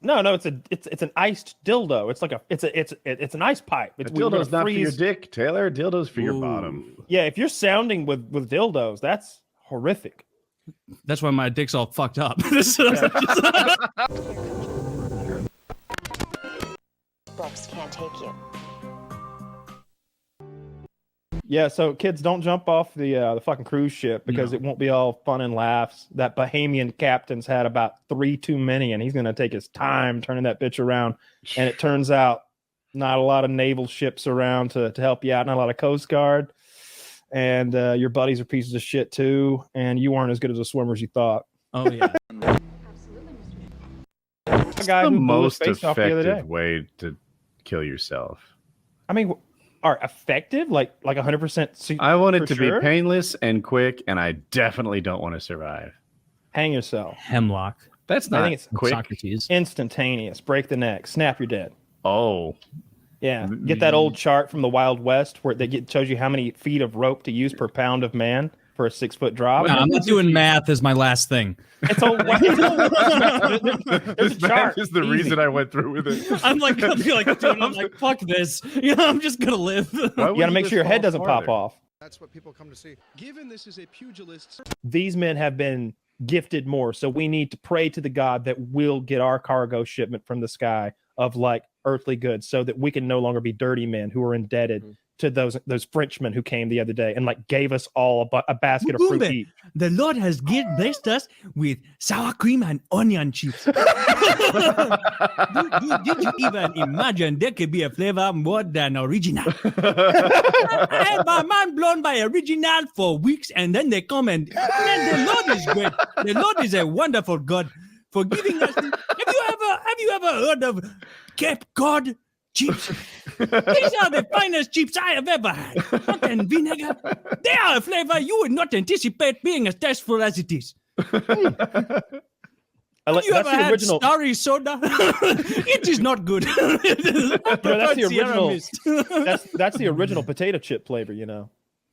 No, it's an iced dildo. It's like it's an ice pipe. A dildo's not for your dick, Taylor. Dildo's for your bottom. Yeah, if you're sounding with dildos, that's horrific. That's why my dick's all fucked up. Books can't take you. Yeah, so kids, don't jump off the fucking cruise ship because it won't be all fun and laughs. That Bahamian captain's had about 3 too many, and he's gonna take his time turning that bitch around. And it turns out not a lot of naval ships around to help you out, not a lot of Coast Guard, and your buddies are pieces of shit too, and you weren't as good as a swimmer as you thought. Oh yeah. It's the most effective way to kill yourself. I mean, are effective like 100%? I want it to be painless and quick, and I definitely don't want to survive. Hang yourself. Hemlock. That's not I think it's quick. Socrates. Instantaneous. Break the neck. Snap, you're dead. Oh. Yeah. Get that old chart from the Wild West where shows you how many feet of rope to use per pound of man for a 6-foot drop. No, I'm not doing math as my last thing. It's a This math is the reason I went through with it. I'm like, fuck this. You know, I'm just gonna live. You gotta make sure your head doesn't pop off. That's what people come to see. Given this is a pugilist, these men have been gifted more, so we need to pray to the God that will get our cargo shipment from the sky of like earthly goods, so that we can no longer be dirty men who are indebted to those Frenchmen who came the other day and like gave us all a basket of fruit each. The Lord has blessed us with sour cream and onion chips. Did you even imagine there could be a flavor more than original? I had my mind blown by original for weeks, and then they come and man, the Lord is great. The Lord is a wonderful God for giving us. Have you ever heard of Cape Cod chips? These are the finest chips I have ever had. Salt and vinegar. They are a flavor you would not anticipate being as tasteful as it is. Have you ever had Starry soda? It is not good. That's the original. That's the original potato chip flavor. You know,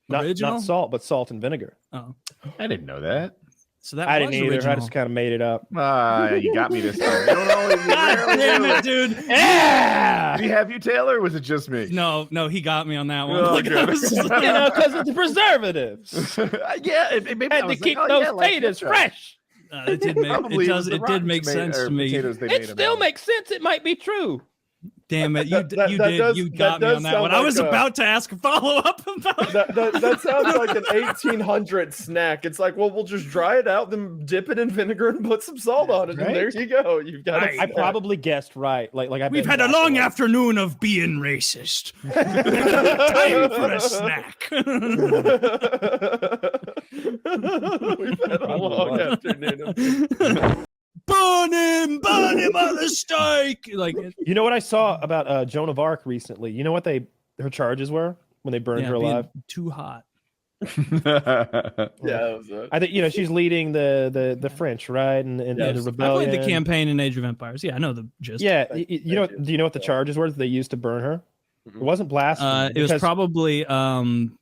not salt, but salt and vinegar. Oh, I didn't know that. So that I was didn't either. original. I just kind of made it up. You got me this time. You don't always, God damn it, dude. Yeah. Did he have you, Taylor, or was it just me? No, he got me on that one. Oh, Because it's preservatives. Yeah, maybe had to keep those potatoes fresh. It did make sense to me. It still makes sense. It might be true. Damn it, you got me on that one. I was about to ask a follow-up about that sounds like an 1800 snack. It's like, well, we'll just dry it out, then dip it in vinegar and put some salt on it, and there you go. You've got it. I probably guessed right. We've had a long afternoon of being racist. Time for a snack. We've had a long afternoon of burn him on the stake. Like, you know what I saw about Joan of Arc recently? You know what her charges were when they burned her alive? Too hot. Yeah, I think she's leading the French, right? And the rebellion. I played the campaign in Age of Empires. Yeah, I know the gist. Yeah, do you know what the charges were that they used to burn her? It wasn't blasphemy. It was probably not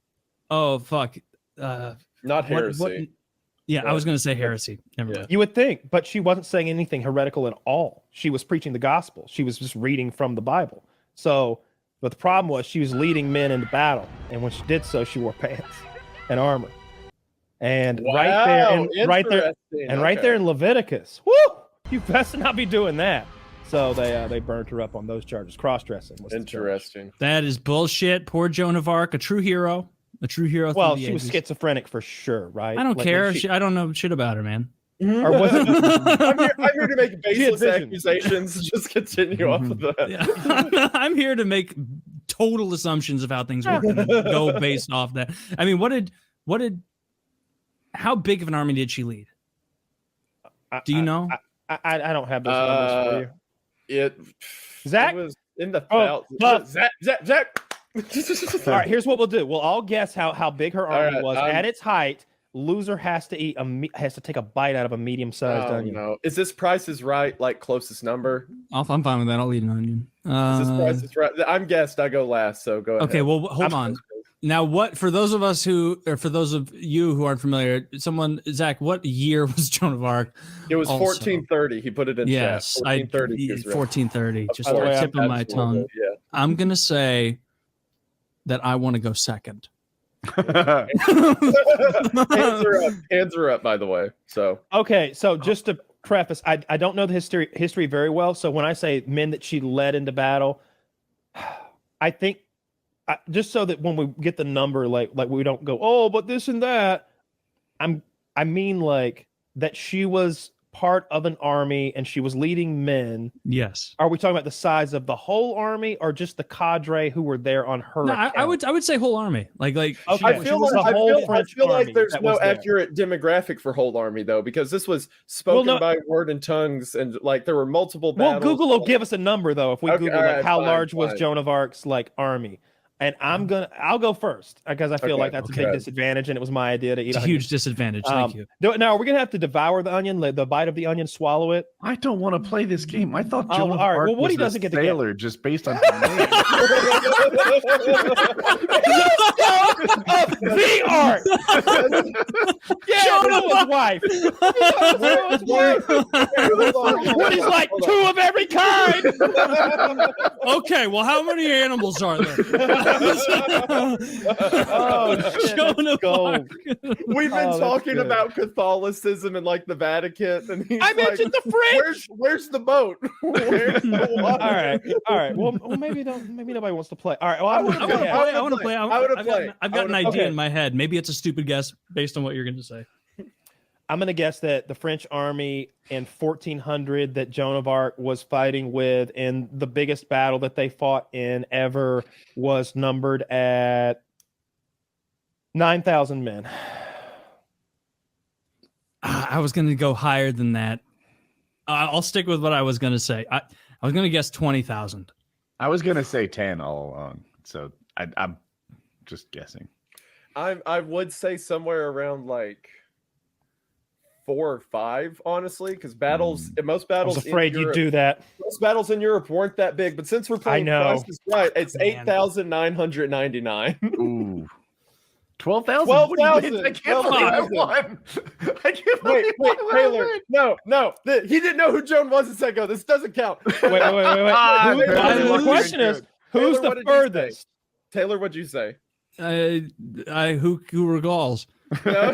heresy. Yeah, I was going to say heresy. Never mind. You would think, but she wasn't saying anything heretical at all. She was preaching the gospel. She was just reading from the Bible. So, but the problem was she was leading men into battle, and when she did so, she wore pants and armor. And right there in Leviticus, whoo! You best not be doing that. So they burned her up on those charges. Cross-dressing was interesting. That is bullshit. Poor Joan of Arc, a true hero. A true hero. Well, she was schizophrenic for sure, right? I don't care. I don't know shit about her, man. Or was it? I'm here to make baseless accusations. Just continue off of that. Yeah. I'm here to make total assumptions of how things work and then go based off that. I mean, how big of an army did she lead? Do you know? I don't have those numbers for you. Zach? It was in the Zach. All right, here's what we'll do. We'll all guess how big her army was at its height. Loser has to take a bite out of a medium-sized onion. No, is this Price is Right like closest number? I'm fine with that. I'll eat an onion. Is this Price is Right? I'm guessed. I go last, so go ahead. Okay, well, hold on. Now, what for those of you who aren't familiar, Zach, what year was Joan of Arc? It was also? 1430. He put it in Yes, chat. 1430. 1430. Just course. on the tip of my Absolutely, tongue. Yeah. I'm gonna say that I want to go second. Hands are up, by the way. So Okay, so just to preface, I don't know the history very well. So when I say men that she led into battle, I think just so that when we get the number, like we don't go, oh, but this and that. I mean like that she was part of an army and she was leading men. Yes. Are we talking about the size of the whole army or just the cadre who were there on her? No, I would say whole army. Like Okay. I feel like there's no there. accurate demographic for whole army though, because this was spoken by word and tongues, and like there were multiple battles. Well, Google will give us a number though if we Okay, Google right, how fine, large was fine. Joan of Arc's like army. And I'll go first because I feel Okay, like that's a big disadvantage, and it was my idea to eat. It's a huge disadvantage. Thank you. Now, are we gonna have to devour the onion, the bite of the onion, swallow it? I don't want to play this game. I thought Oh, Joan of all right. Arc Well, Woody was doesn't a get to sailor just based on her name. The art. Yeah, Noah's wife. Woody's like two of every kind. Okay, well, how many animals are there? Oh, shit, Joan of gold. Arc. We've been that's talking good. about Catholicism and like the Vatican, and he's I like, mentioned the French. Where's the boat? Where's the water? All right. Well, maybe nobody wants to play. All right. Well, I want to play. I want to play. I've got an idea Okay. in my head. Maybe it's a stupid guess based on what you're going to say. I'm going to guess that the French army in 1400 that Joan of Arc was fighting with in the biggest battle that they fought in ever was numbered at 9,000 men. I was going to go higher than that. I'll stick with what I was going to say. I was going to guess 20,000. I was gonna say 10 all along, so I'm just guessing. I would say somewhere around like 4 or 5, honestly, because most I battles. was afraid in you'd Europe, do that. Most battles in Europe weren't that big, but since we're playing know. Price is Right, it's Man. 8,999. Ooh. 12,000. 12,000. I can't believe I 12,000. won. I can't believe Wait, I Taylor. won. No. He didn't know who Joan was a second ago. This doesn't count. Wait. Who- The question is, who's Taylor, the what did you say? furthest? Taylor, what'd you say? Who recalls? No?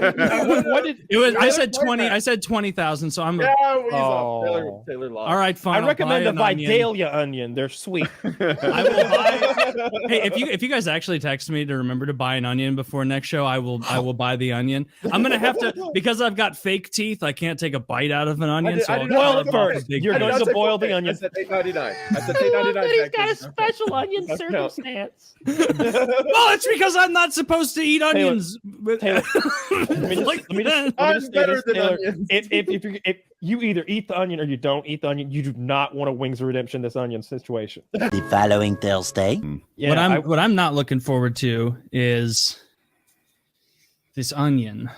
What did It was. I Taylor said played 20. that. I said 20,000. So I'm. Yeah, he's off. Oh. Taylor lost. All right, fine. I I'll recommend buy the an onion. Vidalia onion. They're sweet. I will buy. Hey, if you guys actually text me to remember to buy an onion before next show, I will buy the onion. I'm gonna have to, because I've got fake teeth. I can't take a bite out of an onion. did- so I I'll did just not- Boil have it a big first. big You're I did going not to say boil the 4K. onion. I said 899. I said 899. Jack. special onion That's circumstance. Well, it's because I'm not supposed to eat onions. Taylor, let me just say better this, than Taylor. onions. If you either eat the onion or you don't eat the onion, you do not want a Wings of Redemption this onion situation. The following Thursday. Yeah, what I'm not looking forward to is this onion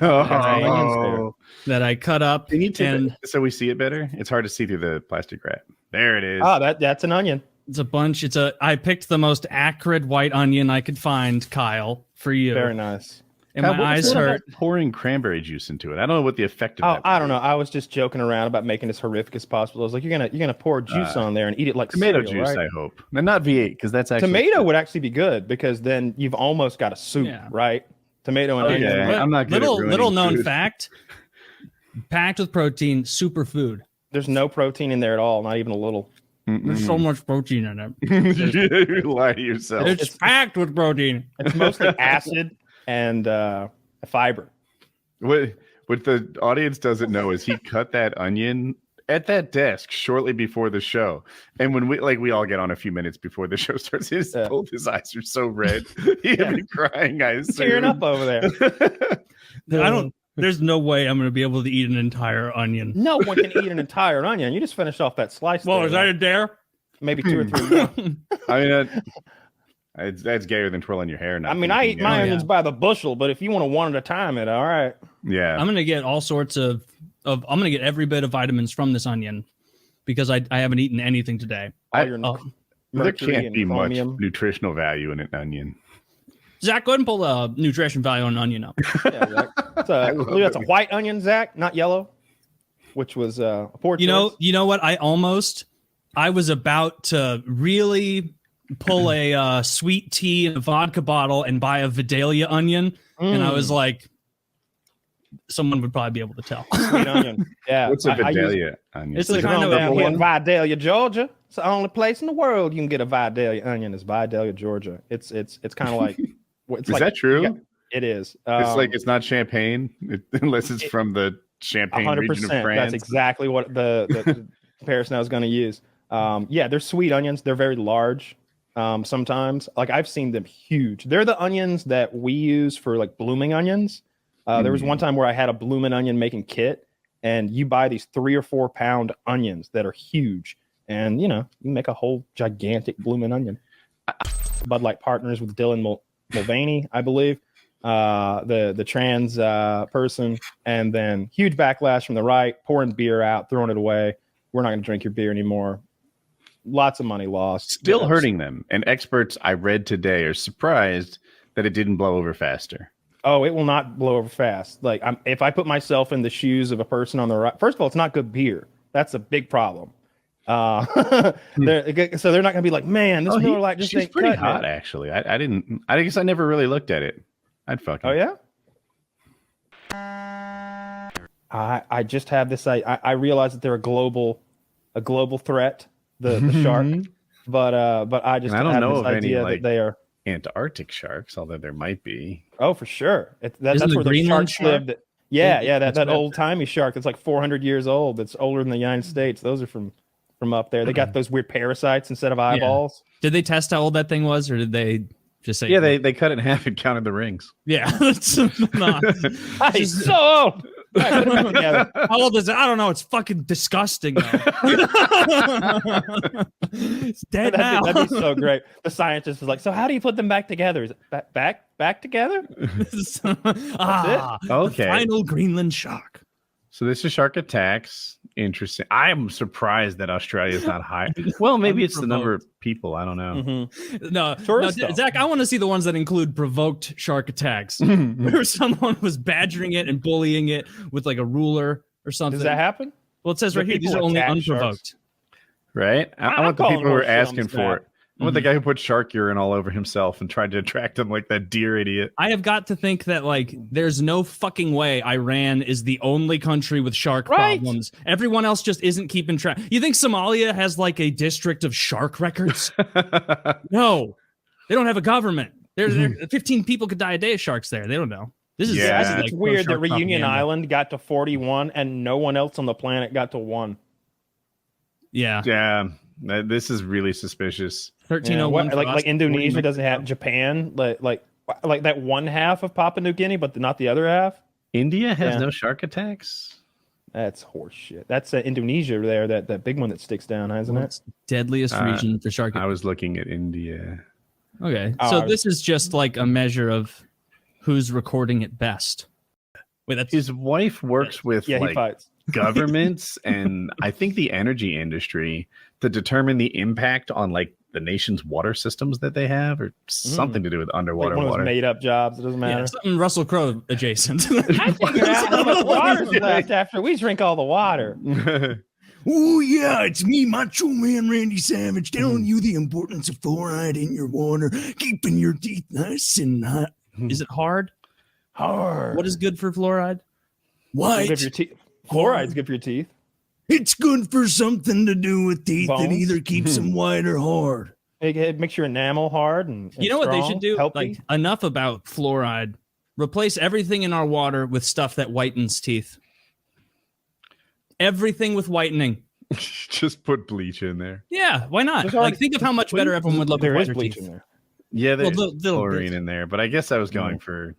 Oh. that I cut up. Can you take And it so we see it better? It's hard to see through the plastic wrap. There it is. that's an onion. it's a bunch. I picked the most acrid white onion I could find, Kyle, for you. Very nice. And Kyle, my what was eyes that hurt. about pouring cranberry juice into it. I don't know what the effect of Oh, that. I don't know. I was just joking around about making this horrific as possible. I was like, you're gonna pour juice on there and eat it like Tomato cereal, juice, right? I hope. And not V8, because that's actually Tomato would actually be good because then you've almost got a soup, Yeah. right? Tomato and Okay. onion. Yeah, I'm not good at ruining little known food. fact. Packed with protein, superfood. There's no protein in there at all, not even a little. There's so much protein in it. You lie to yourself. It's packed with protein. It's mostly acid and fiber. What the audience doesn't know is he cut that onion at that desk shortly before the show. And when we all get on a few minutes before the show starts, both his eyes are so red. He had been crying, I assume. Tearing up over there. There's no way I'm going to be able to eat an entire onion. No one can eat an entire onion. You just finished off that slice. Well, there, is that a dare? maybe 2 or 3 more. I mean, that's gayer than twirling your hair. Not I mean, I eat thinking, my yeah. onions by the bushel, but if you want to one at a time, all right. Yeah. I'm going to get all sorts of I'm going to get every bit of vitamins from this onion because I haven't eaten anything today. All your Oh, there mercury can't and be much chromium. nutritional value in an onion. Zach, go ahead and pull the nutrition value on an onion up. Yeah, Zach. I believe that's a white onion, Zach, not yellow, which was a poor choice. You know what? I was about to really pull a sweet tea in a vodka bottle and buy a Vidalia onion, and I was like, someone would probably be able to tell. Sweet onion. Yeah. What's a Vidalia onion? It's It's the kind of down here in one. Vidalia, Georgia. It's the only place in the world you can get a Vidalia onion is Vidalia, Georgia. It's kind of like Is that true? Yeah, it is. It's like it's not champagne unless it's from the Champagne region of 100%. France. That's exactly what the comparison I was going to use. Yeah, they're sweet onions. They're very large. Sometimes, like I've seen them huge. They're the onions that we use for like blooming onions. There was one time where I had a blooming onion making kit, and you buy these 3 or 4 pound onions that are huge, and you make a whole gigantic blooming onion. Bud Light partners with Dylan Mulvaney, I believe, the trans person, and then huge backlash from the right, pouring beer out, throwing it away. We're not going to drink your beer anymore. Lots of money lost. Still hurting them. And experts I read today are surprised that it didn't blow over faster. Oh, it will not blow over fast. Like if I put myself in the shoes of a person on the right, first of all, it's not good beer. That's a big problem. So they're not gonna be like, man, this Miller Lite just she's ain't pretty cutting hot, it. actually. I guess I never really looked at it. I'd fucking. Oh yeah. I just have this. I realize that they're a global threat, the shark, but I just And I don't have know this of any, idea like, that they are. Antarctic sharks, although there might be. Oh, for sure. Isn't That's the where the Greenland sharks live. shark? Yeah, That's that what I- old timey shark that's like 400 years old. That's older than the United States. Those are from up there. They got those weird parasites instead of eyeballs. Did they test how old that thing was, or did they just say? Yeah, they cut it in half and counted the rings. Yeah, that's not. Hey, so old. All right, put it back together. How old is it? I don't know. It's fucking disgusting. Though. It's dead now. That'd be so great. The scientist is like, so how do you put them back together? Is it back together? The Okay. final Greenland shark. So this is shark attacks. Interesting. I am surprised that Australia is not high. Well, maybe it's the number of people. I don't know. Mm-hmm. No, Tourist stuff. Zach, I want to see the ones that include provoked shark attacks, where someone was badgering it and bullying it with like a ruler or something. Does that happen? Well, it says Do right here, these people are only attack unprovoked. Right? I I'm want the calling people who are horse asking films, for Matt. it. I want the guy who put shark urine all over himself and tried to attract him like that deer idiot. I have got to think that like there's no fucking way Iran is the only country with shark Right. problems. Everyone else just isn't keeping track. You think Somalia has like a district of shark records? No, they don't have a government. There 15 people could die a day of sharks there. They don't know. This is Yeah. this is, It's like, weird that pro-shark Reunion propaganda. Island got to 41 and no one else on the planet got to 1. Yeah, Yeah. This is really suspicious. 1301. for us, like Indonesia 40 doesn't have Japan, like that one half of Papua New Guinea, but not the other half. India has Yeah. no shark attacks? That's horseshit. That's Indonesia there, that big one that sticks down, hasn't it? It's deadliest region for shark. I was looking at India. Okay, Oh, so I was- this is just like a measure of who's recording it best. Wait, that's His wife works with Yeah, he like fights. governments and I think the energy industry to determine the impact on like the nation's water systems that they have or something to do with Like underwater one of those water. made up jobs. It doesn't yeah, matter. something Russell Crowe adjacent. I figured out how much water's left after we drink all the water. Oh yeah, it's me, Macho Man Randy Savage, telling you the importance of fluoride in your water, keeping your teeth nice and hot. Is it hard? Hard. What is good for fluoride? Good for your teeth? Fluoride's good for your teeth. It's good for something to do with teeth Bones? that either keeps them white or hard. It makes your enamel hard and You know what they strong, should do? healthy. Like enough about fluoride. Replace everything in our water with stuff that whitens teeth. Everything with whitening. Just put bleach in there. Yeah, why not? There's Like already- think of how much better everyone would look there with is whiter bleach teeth. in there. Yeah, there's little chlorine bit. in there, but I guess I was going for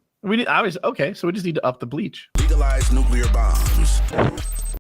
I was okay, so we just need to up the bleach. Legalize nuclear bombs.